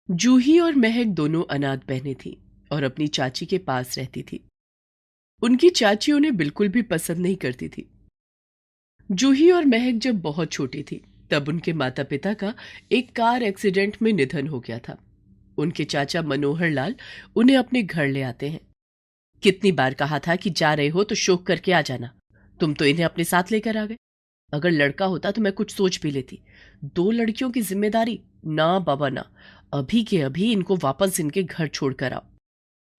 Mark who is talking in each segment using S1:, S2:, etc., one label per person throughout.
S1: जूही और महक दोनों अनाथ बहनें थीं और अपनी चाची के पास रहती थी। उनकी चाची उन्हें बिल्कुल भी पसंद नहीं करती थी। जूही और महक जब बहुत छोटी थी तब उनके माता पिता का एक कार एक्सीडेंट में निधन हो गया था। उनके चाचा मनोहर लाल उन्हें अपने घर ले आते हैं। कितनी बार कहा था कि जा रहे हो तो शोक करके आ जाना, तुम तो इन्हें अपने साथ लेकर आ गए। अगर लड़का होता तो मैं कुछ सोच भी लेती। दो लड़कियों की जिम्मेदारी, ना बाबा ना। अभी के अभी इनको वापस इनके घर छोड़कर आओ।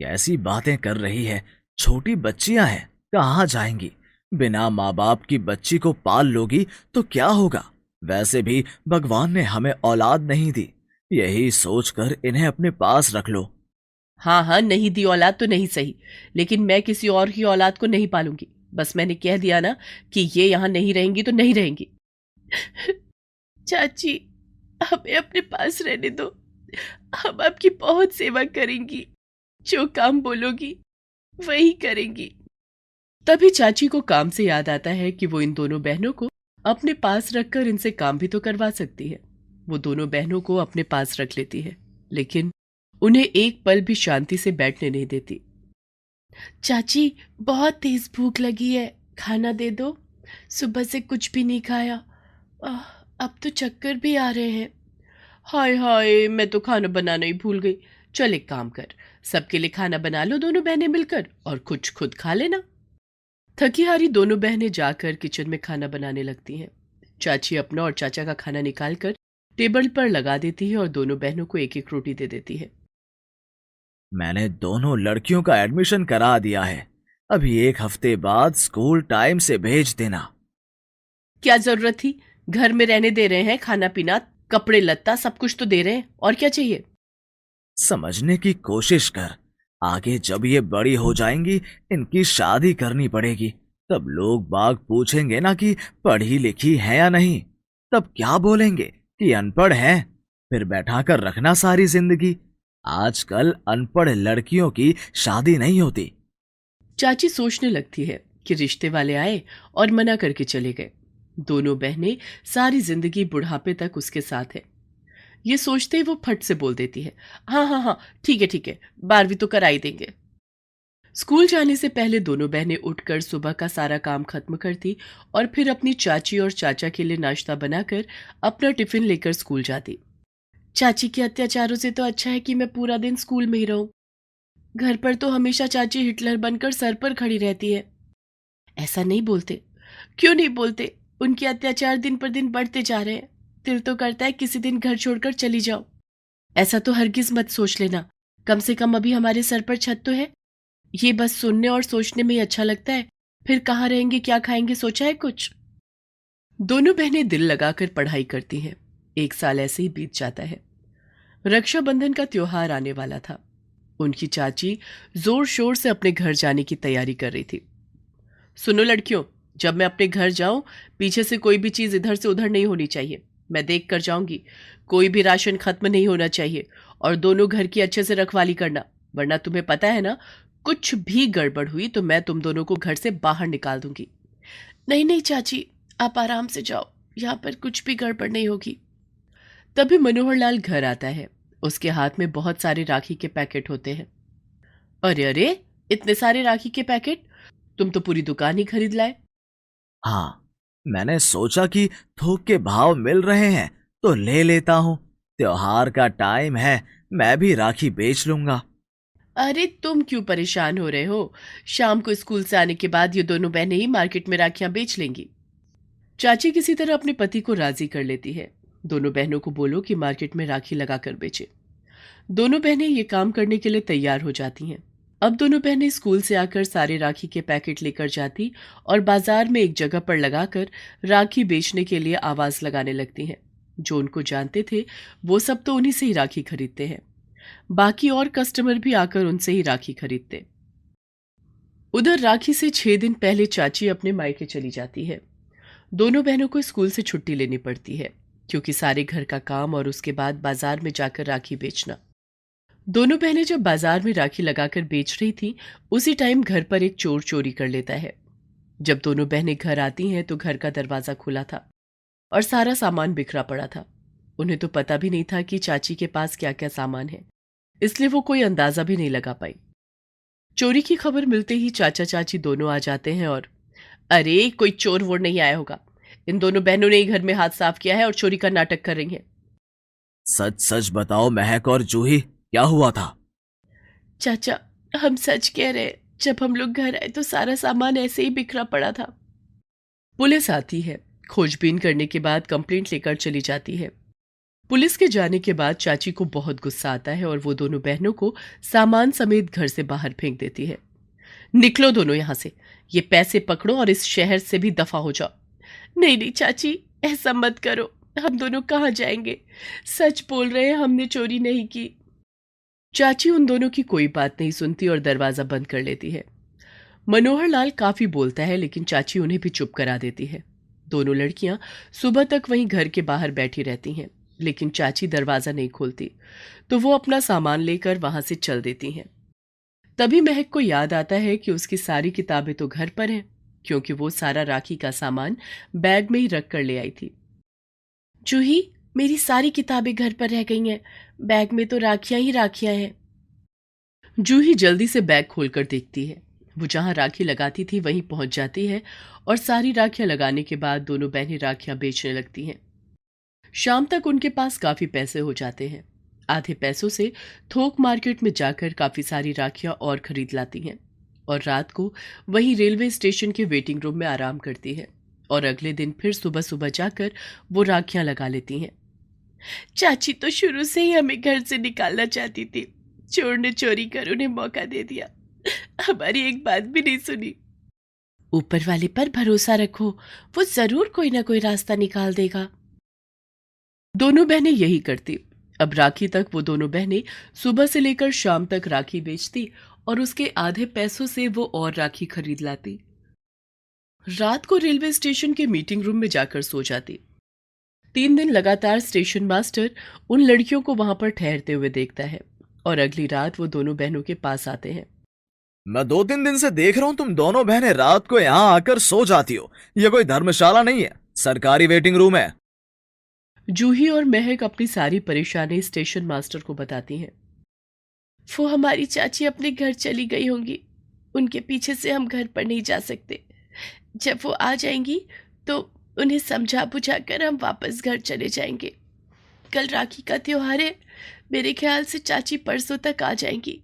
S2: कैसी बातें कर रही है। छोटी बच्चियां हैं, कहाँ जाएंगी। बिना माँ बाप की बच्ची को पाल लोगी तो क्या होगा। वैसे भी भगवान ने हमें औलाद नहीं दी। यही सोचकर इन्हें अपने पास रख लो।
S1: हाँ हाँ, नहीं दी औलाद तो नहीं सही, लेकिन मैं किसी और की औलाद को नहीं पालूंगी। बस मैंने कह दिया ना कि ये यहां नहीं रहेंगी तो नहीं रहेंगी। चाची, हमें अपने पास रहने दो। हम आपकी बहुत सेवा करेंगी। जो काम बोलोगी वही करेंगी। तभी चाची को काम से याद आता है कि वो इन दोनों बहनों को अपने पास रखकर इनसे काम भी तो करवा सकती है। वो दोनों बहनों को अपने पास रख लेती है, लेकिन उन्हें एक पल भी शांति से बैठने नहीं देती। चाची, बहुत तेज भूख लगी है, खाना दे दो। सुबह से कुछ भी नहीं खाया। आह, अब तो चक्कर भी आ रहे हैं। हाय हाय, मैं तो खाना बनाना ही भूल गई। चल एक काम कर, सबके लिए खाना बना लो दोनों बहनें मिलकर, और कुछ खुद खा लेना। थकी हारी दोनों बहनें जाकर किचन में खाना बनाने लगती हैं। चाची अपना और चाचा का खाना निकालकर टेबल पर लगा देती है और दोनों बहनों को एक एक रोटी दे देती है।
S2: मैंने दोनों लड़कियों का एडमिशन करा दिया है। अभी एक हफ्ते बाद स्कूल टाइम से भेज देना।
S1: क्या जरूरत थी? घर में रहने दे रहे हैं, खाना पीना कपड़े लत्ता सब कुछ तो दे रहे हैं, और क्या चाहिए?
S2: समझने की कोशिश कर। आगे जब ये बड़ी हो जाएंगी, इनकी शादी करनी पड़ेगी। तब लोग बाग पूछेंगे ना कि पढ़ी लिखी है या नहीं। तब क्या बोलेंगे कि अनपढ़ है। फिर बैठा कर रखना सारी जिंदगी। आजकल अनपढ़ लड़कियों की शादी नहीं होती।
S1: चाची सोचने लगती है कि रिश्ते वाले आए और मना करके चले गए। दोनों बहनें सारी जिंदगी बुढ़ापे तक उसके साथ है। ये सोचते ही वो फट से बोल देती है, हाँ हाँ हाँ, ठीक है, 12वीं तो कराई देंगे। स्कूल जाने से पहले दोनों बहनें उठकर सुबह का सारा काम खत्म करती और फिर अपनी चाची और चाचा के लिए नाश्ता बनाकर अपना टिफिन लेकर स्कूल जाती। चाची के अत्याचारों से तो अच्छा है कि मैं पूरा दिन स्कूल में ही रहूं। घर पर तो हमेशा चाची हिटलर बनकर सर पर खड़ी रहती है। ऐसा नहीं बोलते। क्यों नहीं बोलते? उनके अत्याचार दिन पर दिन बढ़ते जा रहे हैं। दिल तो करता है किसी दिन घर छोड़कर चली जाओ। ऐसा तो हरगिज मत सोच लेना। कम से कम अभी हमारे सर पर छत तो है। ये बस सुनने और सोचने में ही अच्छा लगता है। फिर कहाँ रहेंगे, क्या खाएंगे, सोचा है कुछ? दोनों बहनें दिल लगाकर पढ़ाई करती हैं। एक साल ऐसे ही बीत जाता है। रक्षाबंधन का त्योहार आने वाला था। उनकी चाची जोर शोर से अपने घर जाने की तैयारी कर रही थी। सुनो लड़कियों, जब मैं अपने घर जाऊं, पीछे से कोई भी चीज इधर से उधर नहीं होनी चाहिए। मैं देख कर जाऊंगी। कोई भी राशन खत्म नहीं होना चाहिए, और दोनों घर की अच्छे से रखवाली करना, वरना तुम्हें पता है ना, कुछ भी गड़बड़ हुई तो मैं तुम दोनों को घर से बाहर निकाल दूंगी। नहीं नहीं चाची, आप आराम से जाओ, यहाँ पर कुछ भी गड़बड़ नहीं होगी। तभी मनोहर लाल घर आता है। उसके हाथ में बहुत सारे राखी के पैकेट होते हैं। अरे अरे, इतने सारे राखी के पैकेट! तुम तो पूरी दुकान ही खरीद लाए।
S2: हाँ, मैंने सोचा कि थोक के भाव मिल रहे हैं तो ले लेता हूँ। त्योहार का टाइम है, मैं भी राखी बेच लूंगा।
S1: अरे तुम क्यों परेशान हो रहे हो? शाम को स्कूल से आने के बाद ये दोनों बहनें ही मार्केट में राखियां बेच लेंगी। चाची किसी तरह अपने पति को राजी कर लेती है। दोनों बहनों को बोलो कि मार्केट में राखी लगाकर बेचे। दोनों बहनें ये काम करने के लिए तैयार हो जाती हैं। अब दोनों बहनें स्कूल से आकर सारे राखी के पैकेट लेकर जाती और बाजार में एक जगह पर लगाकर राखी बेचने के लिए आवाज लगाने लगती हैं। जो उनको जानते थे वो सब तो उन्हीं से ही राखी खरीदते हैं। बाकी और कस्टमर भी आकर उनसे ही राखी खरीदते। उधर राखी से 6 दिन पहले चाची अपने मायके चली जाती है। दोनों बहनों को स्कूल से छुट्टी लेनी पड़ती है, क्योंकि सारे घर का काम और उसके बाद बाजार में जाकर राखी बेचना। दोनों बहनें जब बाजार में राखी लगाकर बेच रही थी, उसी टाइम घर पर एक चोर चोरी कर लेता है। जब दोनों बहनें घर आती हैं तो घर का दरवाजा खुला था और सारा सामान बिखरा पड़ा था। उन्हें तो पता भी नहीं था कि चाची के पास क्या क्या सामान है, इसलिए वो कोई अंदाजा भी नहीं लगा पाई। चोरी की खबर मिलते ही चाचा चाची दोनों आ जाते हैं और अरे कोई चोर वोर नहीं आया होगा, इन दोनों बहनों ने ही घर में हाथ साफ किया है और चोरी का नाटक कर रही हैं।
S2: सच सच बताओ महक और जूही, क्या हुआ था?
S1: चाचा, हम सच कह रहे हैं, जब हम लोग घर आए तो सारा सामान ऐसे ही बिखरा पड़ा था। पुलिस आती है, खोजबीन करने के बाद कंप्लेंट लेकर चली जाती है। पुलिस के जाने के बाद चाची को बहुत गुस्सा आता है और वो दोनों बहनों को सामान समेत घर से बाहर फेंक देती है। निकलो दोनों यहां से, ये पैसे पकड़ो और इस शहर से भी दफा हो जाओ। नहीं नहीं चाची, ऐसा मत करो, हम दोनों कहाँ जाएंगे, सच बोल रहे हैं, हमने चोरी नहीं की। चाची उन दोनों की कोई बात नहीं सुनती और दरवाजा बंद कर लेती है। मनोहर लाल काफी बोलता है लेकिन चाची उन्हें भी चुप करा देती है। दोनों लड़कियां सुबह तक वहीं घर के बाहर बैठी रहती हैं, लेकिन चाची दरवाजा नहीं खोलती, तो वो अपना सामान लेकर वहां से चल देती हैं। तभी महक को याद आता है कि उसकी सारी किताबें तो घर पर हैं, क्योंकि वो सारा राखी का सामान बैग में ही रख कर ले आई थी। जूही, मेरी सारी किताबें घर पर रह गई हैं, बैग में तो राखियां ही राखियां हैं। जूही जल्दी से बैग खोलकर देखती है। वो जहां राखी लगाती थी वहीं पहुंच जाती है और सारी राखियां लगाने के बाद दोनों बहनें राखियां बेचने लगती हैं। शाम तक उनके पास काफी पैसे हो जाते हैं। आधे पैसों से थोक मार्केट में जाकर काफी सारी राखियां और खरीद लाती हैं और रात को वहीं रेलवे स्टेशन के वेटिंग रूम में आराम करती है और अगले दिन फिर सुबह सुबह जाकर वो राखियां लगा लेती हैं। चाची तो शुरू से ही हमें घर से निकालना चाहती थी, चोर ने चोरी कर उन्हें मौका दे दिया, हमारी एक बात भी नहीं सुनी। ऊपर वाले पर भरोसा रखो, वो जरूर कोई ना कोई रास्ता निकाल देगा। दोनों बहनें यही करती। अब राखी तक वो दोनों बहनें सुबह से लेकर शाम तक राखी बेचती और उसके आधे पैसों से वो और राखी खरीद लाती। रात को रेलवे स्टेशन के मीटिंग रूम में जाकर सो जाती। 3 दिन लगातार स्टेशन मास्टर उन लड़कियों को वहां पर ठहरते हुए देखता है और अगली रात वो दोनों बहनों के पास आते हैं।
S2: मैं 2-3 दिन से देख रहा हूँ तुम दोनों बहनें रात को यहाँ आकर सो जाती हो। ये कोई धर्मशाला नहीं है, सरकारी वेटिंग रूम है।
S1: जूही और महक अपनी सारी परेशानी स्टेशन मास्टर को बताती हैं। वो हमारी चाची अपने घर चली गई होंगी, उनके पीछे से हम घर पर नहीं जा सकते। जब वो आ जाएंगी तो उन्हें समझा बुझा कर हम वापस घर चले जाएंगे। कल राखी का त्योहार है, मेरे ख्याल से चाची परसों तक आ जाएंगी।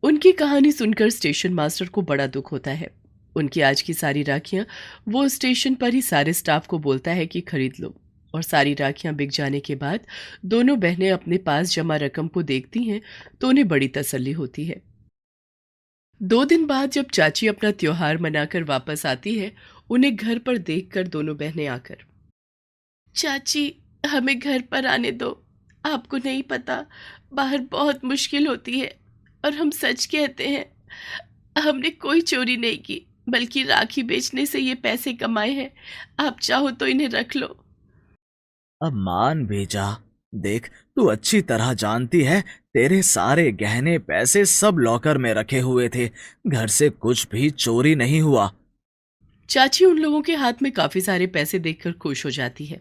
S1: उनकी कहानी सुनकर स्टेशन मास्टर को बड़ा दुख होता है। उनकी आज की सारी राखियां वो स्टेशन पर ही सारे स्टाफ को बोलता है कि खरीद लो, और सारी राखियां बिक जाने के बाद दोनों बहनें अपने पास जमा रकम को देखती हैं तो उन्हें बड़ी तसल्ली होती है। 2 दिन बाद जब चाची अपना त्योहार मनाकर वापस आती है, उन्हें घर पर देखकर दोनों बहनें आकर, चाची हमें घर पर आने दो, आपको नहीं पता बाहर बहुत मुश्किल होती है, और हम सच कहते हैं, हमने कोई चोरी नहीं की, बल्कि राखी बेचने से ये पैसे कमाए हैं, आप चाहो तो इन्हें रख लो।
S2: अब मान भी जा, देख तू अच्छी तरह जानती है तेरे सारे गहने पैसे सब लॉकर में रखे हुए थे, घर से कुछ भी चोरी नहीं हुआ।
S1: चाची उन लोगों के हाथ में काफी सारे पैसे देखकर खुश हो जाती है।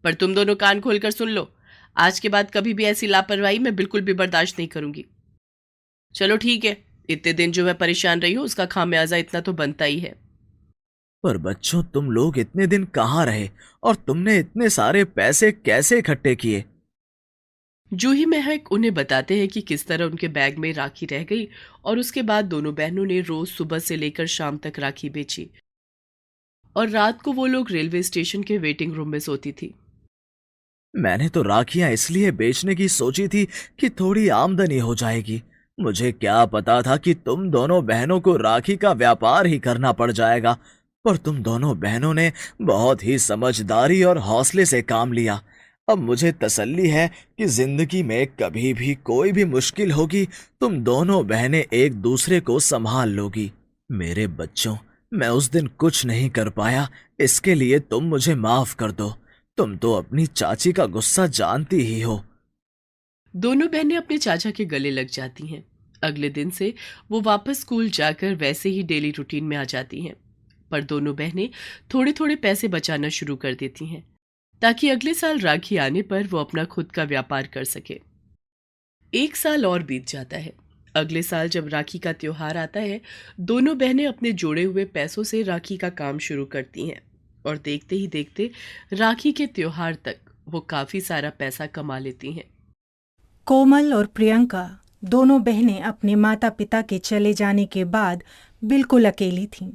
S1: पर तुम दोनों कान खोलकर सुन लो, आज के बाद कभी भी ऐसी लापरवाही मैं बिल्कुल भी बर्दाश्त नहीं करूंगी। चलो ठीक है, इतने दिन जो मैं परेशान रही हूं उसका खामियाजा इतना तो बनता ही है।
S2: पर बच्चों, तुम लोग इतने दिन कहाँ रहे और तुमने इतने सारे पैसे कैसे इकट्ठे किए?
S1: जूही महक उन्हें बताते हैं कि किस तरह उनके बैग में राखी रह गई और उसके बाद दोनों बहनों ने रोज सुबह से लेकर शाम तक राखी बेची और रात को वो लोग रेलवे स्टेशन के वेटिंग रूम में सोती थी।
S2: मैंने तो राखियां इसलिए बेचने की सोची थी कि थोड़ी आमदनी हो जाएगी। मुझे क्या पता था कि तुम दोनों बहनों को राखी का व्यापार ही करना पड़ जाएगा। पर तुम दोनों बहनों ने बहुत ही समझदारी और हौसले से काम लिया। अब मुझे तसल्ली है कि जिंदगी में कभी भी कोई भी मुश्किल होगी, तुम दोनों बहनें एक दूसरे को संभाल लोगी। मेरे बच्चों, मैं उस दिन कुछ नहीं कर पाया, इसके लिए तुम मुझे माफ कर दो। तुम तो अपनी चाची का गुस्सा जानती ही हो।
S1: दोनों बहनें अपने चाचा के गले लग जाती हैं। अगले दिन से वो वापस स्कूल जाकर वैसे ही डेली रूटीन में आ जाती हैं, पर दोनों बहनें थोड़े थोड़े पैसे बचाना शुरू कर देती हैं। ताकि अगले साल राखी आने पर वो अपना खुद का व्यापार कर सके। एक साल और बीत जाता है। अगले साल जब राखी का त्योहार आता है, दोनों बहनें अपने जोड़े हुए पैसों से राखी का काम शुरू करती हैं और देखते ही देखते राखी के त्योहार तक वो काफी सारा पैसा कमा लेती हैं।
S3: कोमल और प्रियंका दोनों बहनें अपने माता पिता के चले जाने के बाद बिल्कुल अकेली थीं।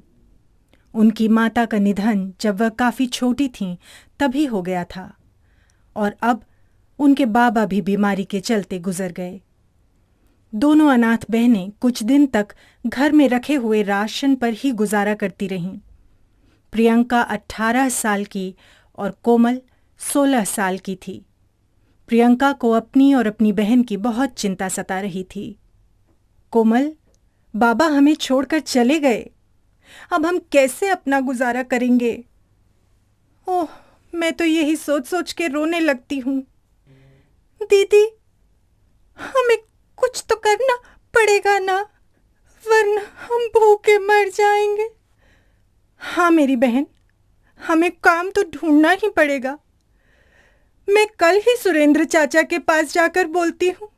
S3: उनकी माता का निधन जब वह काफ़ी छोटी थीं तभी हो गया था और अब उनके बाबा भी बीमारी के चलते गुजर गए। दोनों अनाथ बहनें कुछ दिन तक घर में रखे हुए राशन पर ही गुजारा करती रहीं। प्रियंका 18 साल की और कोमल 16 साल की थी। प्रियंका को अपनी और अपनी बहन की बहुत चिंता सता रही थी। कोमल, बाबा हमें छोड़कर चले गए, अब हम कैसे अपना गुजारा करेंगे? ओह, मैं तो यही सोच सोच के रोने लगती हूँ। दीदी, हमें कुछ तो करना पड़ेगा ना, वरना हम भूखे मर जाएंगे। हाँ मेरी बहन, हमें काम तो ढूंढना ही पड़ेगा। मैं कल ही सुरेंद्र चाचा के पास जाकर बोलती हूँ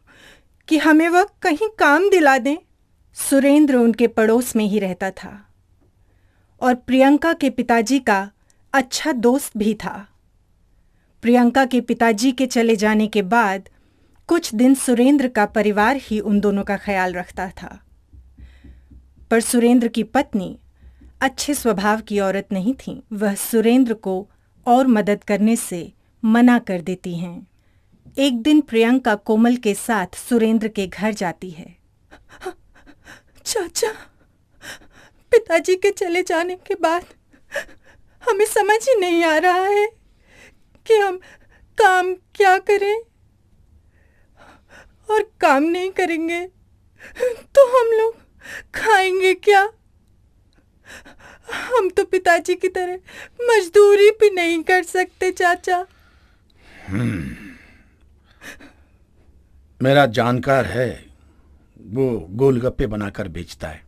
S3: कि हमें वह कहीं काम दिला दें। सुरेंद्र उनके पड़ोस में ही रहता था और प्रियंका के पिताजी का अच्छा दोस्त भी था। प्रियंका के पिताजी के चले जाने के बाद कुछ दिन सुरेंद्र का परिवार ही उन दोनों का ख्याल रखता था। पर सुरेंद्र की पत्नी अच्छे स्वभाव की औरत नहीं थी। वह सुरेंद्र को और मदद करने से मना कर देती हैं। एक दिन प्रियंका कोमल के साथ सुरेंद्र के घर जाती है। चाचा, पिताजी के चले जाने के बाद हमें समझ ही नहीं आ रहा है कि हम काम क्या करें, और काम नहीं करेंगे तो हम लोग खाएंगे क्या? हम तो पिताजी की तरह मजदूरी भी नहीं कर सकते चाचा।
S4: मेरा जानकार है, वो गोलगप्पे बनाकर बेचता है।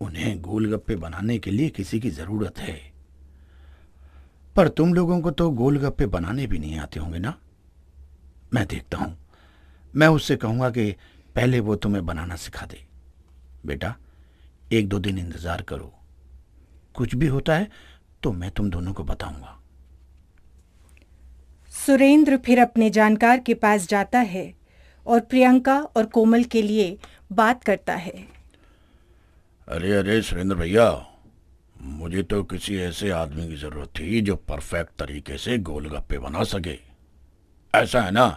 S4: उन्हें गोलगप्पे बनाने के लिए किसी की जरूरत है, पर तुम लोगों को तो गोलगप्पे बनाने भी नहीं आते होंगे ना? मैं देखता हूं, मैं उससे कहूंगा कि पहले वो तुम्हें बनाना सिखा दे। बेटा, 1-2 दिन इंतजार करो, कुछ भी होता है तो मैं तुम दोनों को बताऊंगा।
S3: सुरेंद्र फिर अपने जानकार के पास जाता है और प्रियंका और कोमल के लिए बात करता है।
S4: अरे सुरेंद्र भैया, मुझे तो किसी ऐसे आदमी की जरूरत थी जो परफेक्ट तरीके से गोलगप्पे बना सके। ऐसा है ना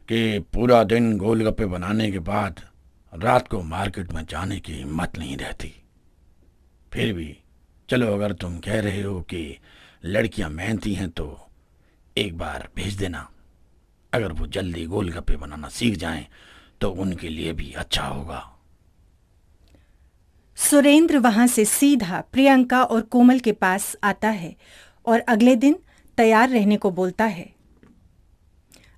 S4: कि पूरा दिन गोलगप्पे बनाने के बाद रात को मार्केट में जाने की हिम्मत नहीं रहती। फिर भी चलो, अगर तुम कह रहे हो कि लड़कियां मेहनती हैं तो एक बार भेज देना। अगर वो जल्दी गोलगप्पे बनाना सीख जाएं तो उनके लिए भी अच्छा होगा।
S3: सुरेंद्र वहां से सीधा प्रियंका और कोमल के पास आता है और अगले दिन तैयार रहने को बोलता है।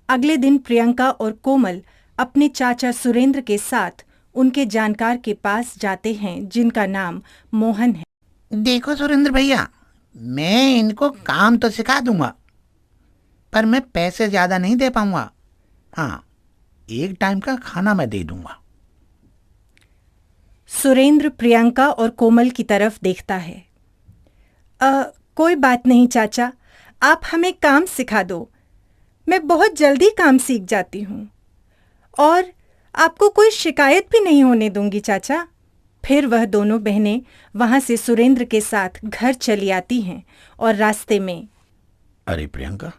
S3: अगले दिन प्रियंका और कोमल अपने चाचा सुरेंद्र के साथ उनके जानकार के पास जाते हैं जिनका नाम मोहन है।
S5: देखो सुरेंद्र भैया, मैं इनको काम तो सिखा दूंगा, पर मैं पैसे ज्यादा नहीं दे पाऊंगा। हाँ, एक टाइम का खाना मैं दे दूंगा।
S3: सुरेंद्र प्रियंका और कोमल की तरफ देखता है। कोई बात नहीं चाचा, आप हमें काम सिखा दो, मैं बहुत जल्दी काम सीख जाती हूँ और आपको कोई शिकायत भी नहीं होने दूंगी चाचा। फिर वह दोनों बहनें वहां से सुरेंद्र के साथ घर चली आती हैं और रास्ते में,
S4: अरे प्रियंका,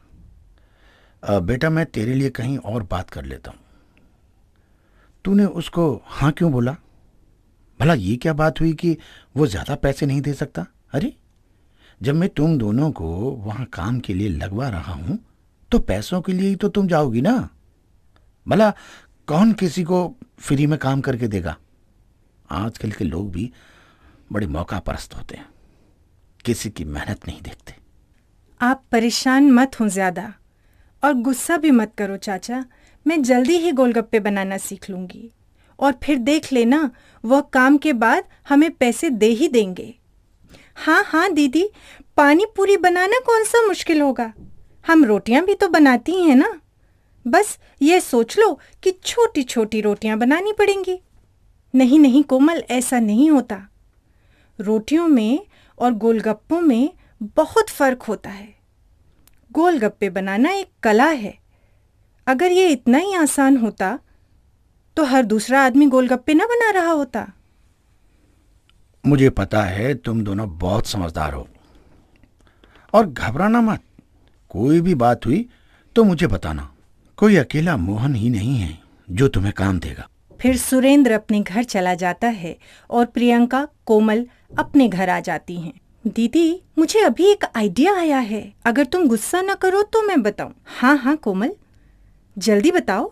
S4: बेटा, मैं तेरे लिए कहीं और बात कर लेता हूँ। तूने उसको हाँ क्यों बोला? भला ये क्या बात हुई कि वो ज्यादा पैसे नहीं दे सकता? अरे, जब मैं तुम दोनों को वहां काम के लिए लगवा रहा हूं तो पैसों के लिए ही तो तुम जाओगी ना। भला कौन किसी को फ्री में काम करके देगा? आजकल के लोग भी बड़े मौका परस्त होते हैं, किसी की मेहनत नहीं देखते।
S3: आप परेशान मत हो ज्यादा और गुस्सा भी मत करो चाचा। मैं जल्दी ही गोलगप्पे बनाना सीख लूंगी और फिर देख लेना, वह काम के बाद हमें पैसे दे ही देंगे। हाँ हाँ दीदी, पानी पूरी बनाना कौन सा मुश्किल होगा, हम रोटियां भी तो बनाती हैं ना। बस ये सोच लो कि छोटी छोटी रोटियां बनानी पड़ेंगी। नहीं नहीं कोमल, ऐसा नहीं होता। रोटियों में और गोलगप्पों में बहुत फर्क होता है। गोलगप्पे बनाना एक कला है। अगर ये इतना ही आसान होता तो हर दूसरा आदमी गोलगप्पे न बना रहा होता।
S4: मुझे पता है तुम दोनों बहुत समझदार हो, और घबराना मत। कोई भी बात हुई तो मुझे बताना। कोई अकेला मोहन ही नहीं है जो तुम्हें काम देगा।
S3: फिर सुरेंद्र अपने घर चला जाता है और प्रियंका, कोमल अपने घर आ जाती हैं। दीदी, मुझे अभी एक आइडिया आया है। अगर तुम गुस्सा न करो तो मैं बताऊं। हाँ हाँ कोमल, जल्दी बताओ।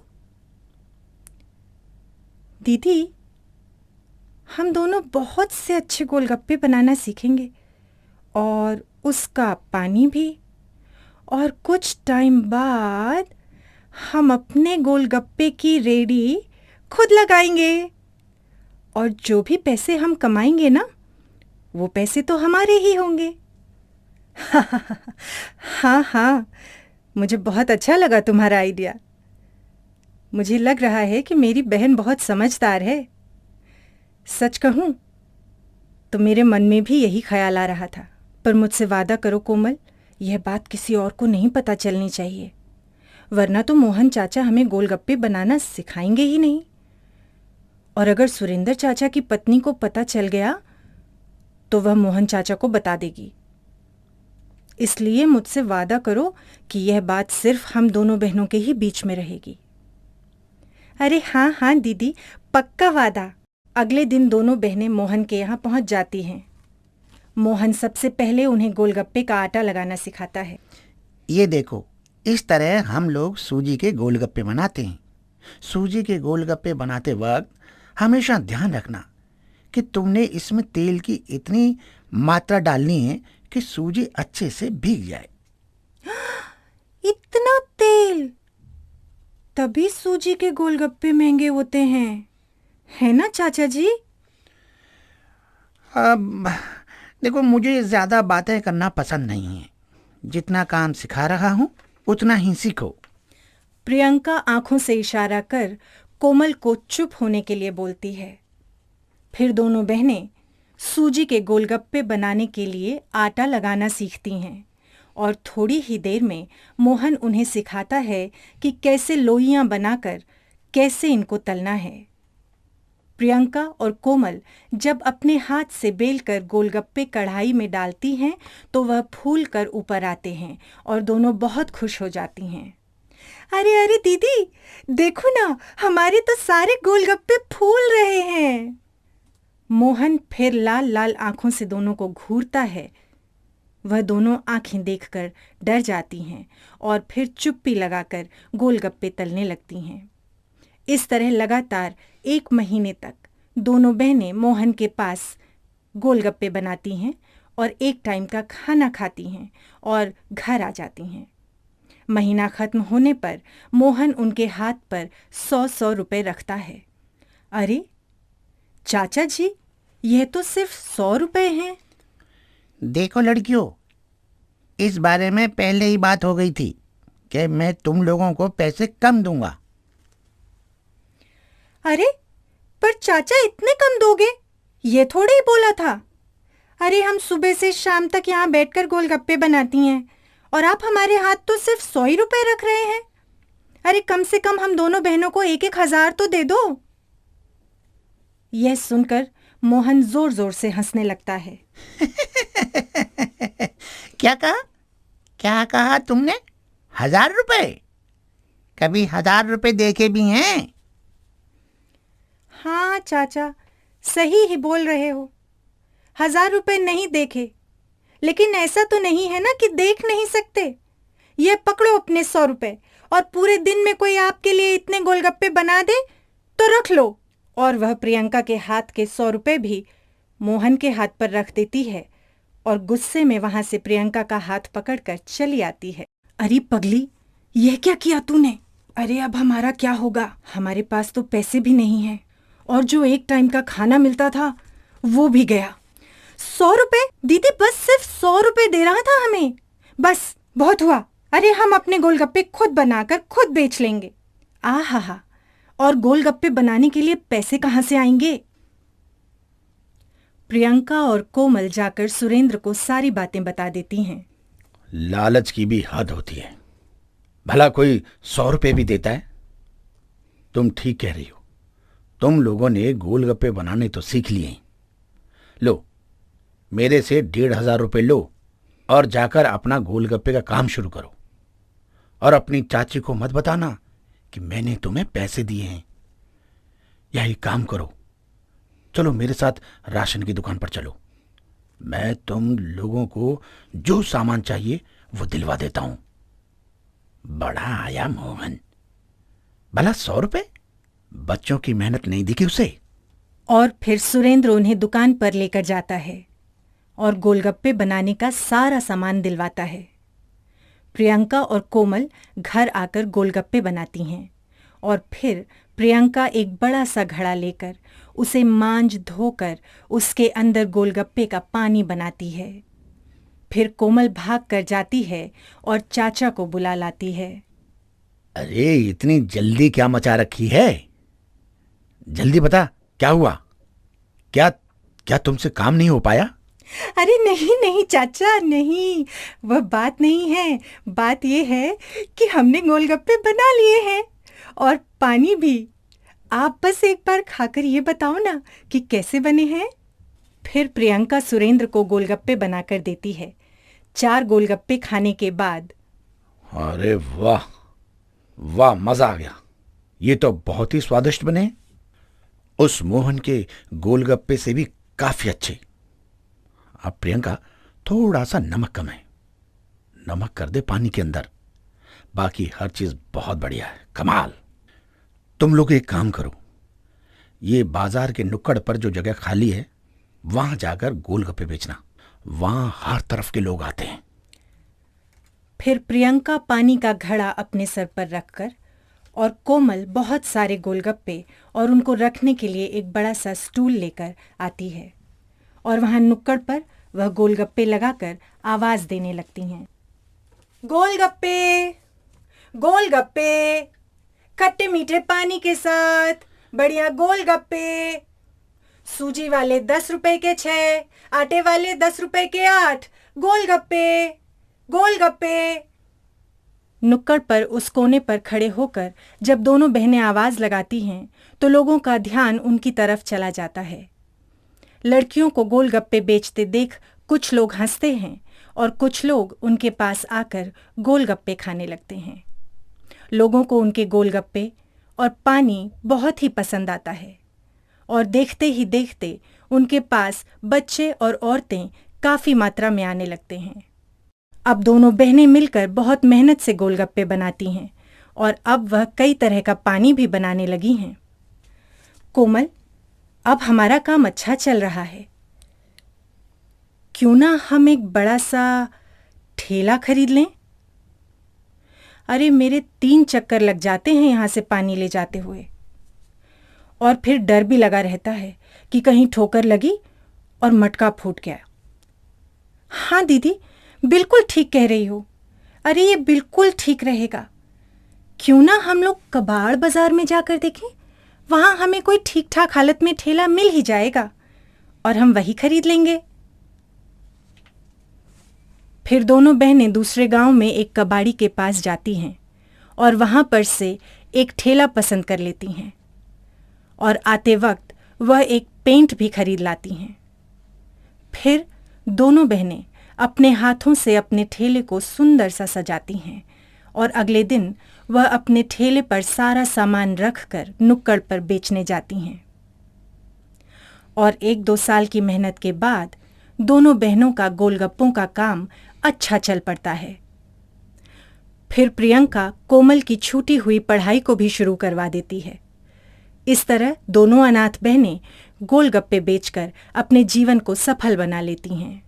S3: दीदी, हम दोनों बहुत से अच्छे गोलगप्पे बनाना सीखेंगे, और उसका पानी भी। और कुछ टाइम बाद हम अपने गोलगप्पे की रेडी खुद लगाएंगे, और जो भी पैसे हम कमाएंगे ना, वो पैसे तो हमारे ही होंगे। हाँ हाँ, मुझे बहुत अच्छा लगा तुम्हारा आइडिया। मुझे लग रहा है कि मेरी बहन बहुत समझदार है। सच कहूँ तो मेरे मन में भी यही ख्याल आ रहा था। पर मुझसे वादा करो कोमल, यह बात किसी और को नहीं पता चलनी चाहिए, वरना तो मोहन चाचा हमें गोलगप्पे बनाना सिखाएंगे ही नहीं। और अगर सुरेंद्र चाचा की पत्नी को पता चल गया तो वह मोहन चाचा को बता देगी। इसलिए मुझसे वादा करो कि यह बात सिर्फ हम दोनों बहनों के ही बीच में रहेगी। अरे हाँ हाँ दीदी, पक्का वादा। अगले दिन दोनों बहनें मोहन के यहाँ पहुँच जाती हैं। मोहन सबसे पहले उन्हें गोलगप्पे का आटा लगाना सिखाता है।
S5: ये देखो, इस तरह हम लोग सूजी के गोलगप्पे बनाते हैं। सूजी के गोलगप्पे बनाते वक्त हमेशा ध्यान रखना कि तुमने इसमें तेल की इतनी मात्रा डालनी है कि सूजी अच्छे से भीग जाए।
S3: इतना तेल! तभी सूजी के गोलगप्पे महंगे होते हैं, है ना चाचा जी?
S5: अब देखो, मुझे ज़्यादा बातें करना पसंद नहीं है। जितना काम सिखा रहा हूँ उतना ही सीखो।
S3: प्रियंका आंखों से इशारा कर कोमल को चुप होने के लिए बोलती है। फिर दोनों बहनें सूजी के गोलगप्पे बनाने के लिए आटा लगाना सीखती हैं, और थोड़ी ही देर में मोहन उन्हें सिखाता है कि कैसे लोइयां बनाकर कैसे इनको तलना है। प्रियंका और कोमल जब अपने हाथ से बेलकर गोलगप्पे कढ़ाई में डालती हैं तो वह फूल कर ऊपर आते हैं और दोनों बहुत खुश हो जाती हैं। अरे अरे दीदी, देखो ना, हमारे तो सारे गोलगप्पे फूल रहे हैं। मोहन फिर लाल लाल आंखों से दोनों को घूरता है। वह दोनों आंखें देखकर डर जाती हैं और फिर चुप्पी लगाकर गोलगप्पे तलने लगती हैं। इस तरह लगातार 1 महीने तक दोनों बहनें मोहन के पास गोलगप्पे बनाती हैं और एक टाइम का खाना खाती हैं और घर आ जाती हैं। महीना खत्म होने पर मोहन उनके हाथ पर 100-100 रुपए रखता है। अरे चाचा जी, यह तो सिर्फ 100 रुपए हैं।
S5: देखो लड़कियों, इस बारे में पहले ही बात हो गई थी कि मैं तुम लोगों को पैसे कम दूंगा।
S3: अरे पर चाचा, इतने कम दोगे? ये थोड़े ही बोला था। अरे हम सुबह से शाम तक यहाँ बैठकर गोलगप्पे बनाती हैं और आप हमारे हाथ तो सिर्फ 100 ही रुपए रख रहे हैं। अरे कम से कम हम दोनों बहनों को 1-1 हजार तो दे दो। यह सुनकर मोहन जोर जोर से हंसने लगता है।
S5: क्या कहा तुमने? 1000 रुपए? कभी 1000 रुपए देखे भी हैं?
S3: हाँ चाचा, सही ही बोल रहे हो। 1000 रुपए नहीं देखे, लेकिन ऐसा तो नहीं है ना कि देख नहीं सकते। ये पकड़ो अपने 100 रुपए, और पूरे दिन में कोई आपके लिए इतने गोलगप्पे बना दे तो रख लो। और वह प्रियंका के हाथ के 100 रुपए भी मोहन के हाथ पर रख देती है और गुस्से में वहां से प्रियंका का हाथ पकड़कर चली आती है। अरे पगली, यह क्या किया तूने? अरे अब हमारा क्या होगा? हमारे पास तो पैसे भी नहीं हैं, और जो एक टाइम का खाना मिलता था वो भी गया। 100 रुपए? दीदी बस सिर्फ 100 रुपए दे रहा था हमें। बस बहुत हुआ, अरे हम अपने गोलगप्पे खुद बनाकर खुद बेच लेंगे। आहा, और गोलगप्पे बनाने के लिए पैसे कहाँ से आएंगे? प्रियंका और कोमल जाकर सुरेंद्र को सारी बातें बता देती हैं।
S4: लालच की भी हद होती है। भला कोई 100 रुपये भी देता है? तुम ठीक कह रही हो। तुम लोगों ने गोलगप्पे बनाने तो सीख लिए। लो, मेरे से 1,500 रुपये लो और जाकर अपना गोलगप्पे का काम शुरू करो। और अपनी चाची को मत बताना कि मैंने तुम्हें पैसे दिए हैं। यही काम करो। चलो मेरे साथ राशन की दुकान पर चलो। मैं तुम लोगों को जो सामान चाहिए वो दिलवा देता हूं। बड़ा आया मोहन। भला 100 रुपये? बच्चों की मेहनत नहीं दिखी उसे?
S3: और फिर सुरेंद्र उन्हें दुकान पर लेकर जाता है और गोलगप्पे बनाने का सारा सामान दिलवाता है। प्रियंका और कोमल घर आकर गोलगप्पे बनाती हैं और फिर प्रियंका एक बड़ा सा घड़ा लेकर उसे मांज धोकर उसके अंदर गोलगप्पे का पानी बनाती है। फिर कोमल भाग कर जाती है और चाचा को बुला लाती है।
S4: अरे इतनी जल्दी क्या मचा रखी है? जल्दी बता, क्या हुआ? क्या क्या तुमसे काम नहीं हो पाया?
S3: अरे नहीं नहीं चाचा, नहीं, वह बात नहीं है। बात यह है कि हमने गोलगप्पे बना लिए हैं और पानी भी। आप बस एक बार खाकर ये बताओ ना कि कैसे बने हैं। फिर प्रियंका सुरेंद्र को गोलगप्पे बनाकर देती है। 4 गोलगप्पे खाने के बाद,
S4: अरे वाह वाह, मजा आ गया। ये तो बहुत ही स्वादिष्ट बने। उस मोहन के गोलगप्पे से भी काफी अच्छे। अब प्रियंका, थोड़ा सा नमक कम है। नमक कर दे पानी के अंदर। बाकी हर चीज बहुत बढ़िया है, कमाल। तुम लोग एक काम करो, ये बाजार के नुक्कड़ पर जो जगह खाली है वहां जाकर गोलगप्पे बेचना। वहां हर तरफ के लोग आते हैं।
S3: फिर प्रियंका पानी का घड़ा अपने सर पर रखकर और कोमल बहुत सारे गोलगप्पे और उनको रखने के लिए एक बड़ा सा स्टूल लेकर आती है और वहां नुक्कड़ पर वह गोलगप्पे लगाकर आवाज देने लगती हैं। गोलगप्पे, गोलगप्पे, खट्टे मीठे पानी के साथ बढ़िया गोलगप्पे। सूजी वाले 10 रुपए के 6, आटे वाले 10 रुपए के 8। गोलगप्पे, गोलगप्पे। नुक्कड़ पर उस कोने पर खड़े होकर जब दोनों बहनें आवाज लगाती हैं तो लोगों का ध्यान उनकी तरफ चला जाता है। लड़कियों को गोलगप्पे बेचते देख कुछ लोग हंसते हैं और कुछ लोग उनके पास आकर गोलगप्पे खाने लगते हैं। लोगों को उनके गोलगप्पे और पानी बहुत ही पसंद आता है और देखते ही देखते उनके पास बच्चे और औरतें काफी मात्रा में आने लगते हैं। अब दोनों बहनें मिलकर बहुत मेहनत से गोलगप्पे बनाती हैं और अब वह कई तरह का पानी भी बनाने लगी हैं। कोमल, अब हमारा काम अच्छा चल रहा है। क्यों ना हम एक बड़ा सा ठेला खरीद लें? अरे मेरे 3 चक्कर लग जाते हैं यहाँ से पानी ले जाते हुए और फिर डर भी लगा रहता है कि कहीं ठोकर लगी और मटका फूट गया। हाँ दीदी, बिल्कुल ठीक कह रही हो। अरे ये बिल्कुल ठीक रहेगा। क्यों ना हम लोग कबाड़ बाजार में जाकर देखें, वहां हमें कोई ठीक ठाक हालत में ठेला मिल ही जाएगा और हम वही खरीद लेंगे। फिर दोनों बहनें दूसरे गांव में एक कबाड़ी के पास जाती हैं और वहां पर से एक ठेला पसंद कर लेती हैं और आते वक्त वह एक पेंट भी खरीद लाती हैं। फिर दोनों बहनें अपने हाथों से अपने ठेले को सुंदर सा सजाती हैं और अगले दिन वह अपने ठेले पर सारा सामान रखकर नुक्कड़ पर बेचने जाती हैं। और 1-2 साल की मेहनत के बाद दोनों बहनों का गोलगप्पों का काम अच्छा चल पड़ता है। फिर प्रियंका कोमल की छूटी हुई पढ़ाई को भी शुरू करवा देती है। इस तरह दोनों अनाथ बहनें गोलगप्पे बेचकर अपने जीवन को सफल बना लेती हैं।